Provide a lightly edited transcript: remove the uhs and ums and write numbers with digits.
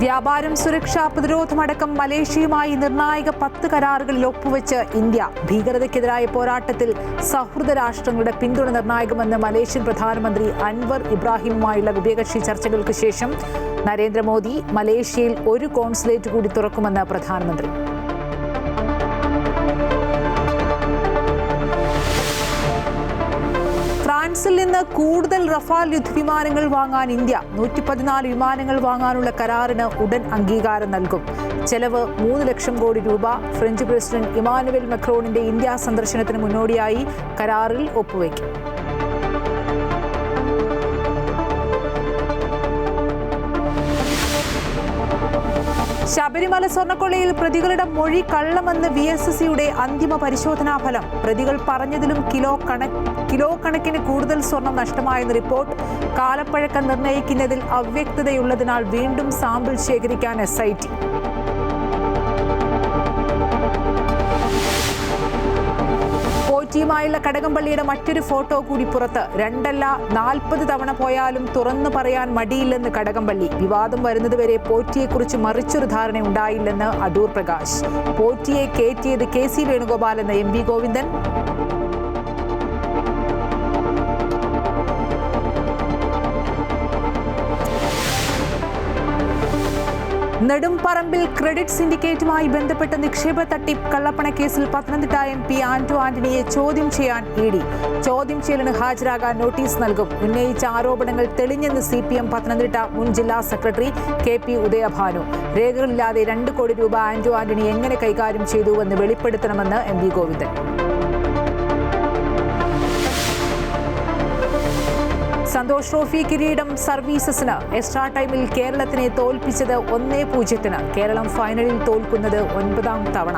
വ്യാപാരം, സുരക്ഷ, പ്രതിരോധമടക്കം മലേഷ്യയുമായി നിർണായക 10 കരാറുകളിൽ ഒപ്പുവെച്ച് ഇന്ത്യ. ഭീകരതയ്ക്കെതിരായ പോരാട്ടത്തിൽ സൗഹൃദ രാഷ്ട്രങ്ങളുടെ പിന്തുണ നിർണായകമെന്ന് മലേഷ്യൻ പ്രധാനമന്ത്രി അൻവർ ഇബ്രാഹിമുമായുള്ള ഉഭയകക്ഷി ചർച്ചകൾക്ക് ശേഷം നരേന്ദ്രമോദി. മലേഷ്യയിൽ ഒരു കോൺസുലേറ്റ് കൂടി തുറക്കുമെന്ന് പ്രധാനമന്ത്രി. ഫ്രാൻസിൽ നിന്ന് കൂടുതൽ റഫാൽ യുദ്ധവിമാനങ്ങൾ വാങ്ങാൻ ഇന്ത്യ. 114 വിമാനങ്ങൾ വാങ്ങാനുള്ള കരാറിന് ഉടൻ അംഗീകാരം നൽകും. ചെലവ് 3 ലക്ഷം കോടി രൂപ. ഫ്രഞ്ച് പ്രസിഡന്റ് ഇമാനുവൽ മക്രോണിന്റെ ഇന്ത്യ സന്ദർശനത്തിന് മുന്നോടിയായി കരാറിൽ ഒപ്പുവയ്ക്കും. ശബരിമല സ്വർണ്ണക്കൊള്ളയിൽ പ്രതികളുടെ മൊഴി കള്ളമെന്ന് VSSയുടെ അന്തിമ പരിശോധനാ ഫലം. പ്രതികൾ പറഞ്ഞതിലും കിലോ കണക്കിന് കൂടുതൽ സ്വർണം നഷ്ടമായെന്ന് റിപ്പോർട്ട്. കാലപ്പഴക്കം നിർണ്ണയിക്കുന്നതിൽ അവ്യക്തതയുള്ളതിനാൽ വീണ്ടും സാമ്പിൾ ശേഖരിക്കാൻ SIT. പോറ്റിയുമായുള്ള കടകംപള്ളിയുടെ മറ്റൊരു ഫോട്ടോ കൂടി പുറത്ത്. 2 അല്ല 40 തവണ പോയാലും തുറന്നു പറയാൻ മടിയില്ലെന്ന് കടകംപള്ളി. വിവാദം വരുന്നതുവരെ പോറ്റിയെക്കുറിച്ച് മറിച്ചൊരു ധാരണ ഉണ്ടായില്ലെന്ന് അടൂർ പ്രകാശ്. പോറ്റിയെ കയറ്റിയത് KC വേണുഗോപാൽ എന്ന MV ഗോവിന്ദൻ. നെടുംപറമ്പിൽ ക്രെഡിറ്റ് സിൻഡിക്കേറ്റുമായി ബന്ധപ്പെട്ട നിക്ഷേപ തട്ടിപ്പ് കള്ളപ്പണക്കേസിൽ പത്തനംതിട്ട MP ആന്റോ ആന്റണിയെ ചോദ്യം ചെയ്യാൻ ED. ചോദ്യം ചെയ്യലിന് ഹാജരാകാൻ നോട്ടീസ് നൽകും. ഉന്നയിച്ച ആരോപണങ്ങൾ തെളിഞ്ഞെന്ന് CPM പത്തനംതിട്ട മുൻ ജില്ലാ സെക്രട്ടറി KP ഉദയഭാനു. രേഖകളില്ലാതെ 2 കോടി രൂപ ആന്റോ ആന്റണി എങ്ങനെ കൈകാര്യം ചെയ്തുവെന്ന് വെളിപ്പെടുത്തണമെന്ന് MV ഗോവിന്ദൻ. സന്തോഷ് ട്രോഫി കിരീടം സർവീസസിന്. എക്സ്ട്രാ ടൈമിൽ കേരളത്തിനെ തോൽപ്പിച്ചത് 1-0. കേരളം ഫൈനലിൽ തോൽക്കുന്നത് 9ാം തവണ.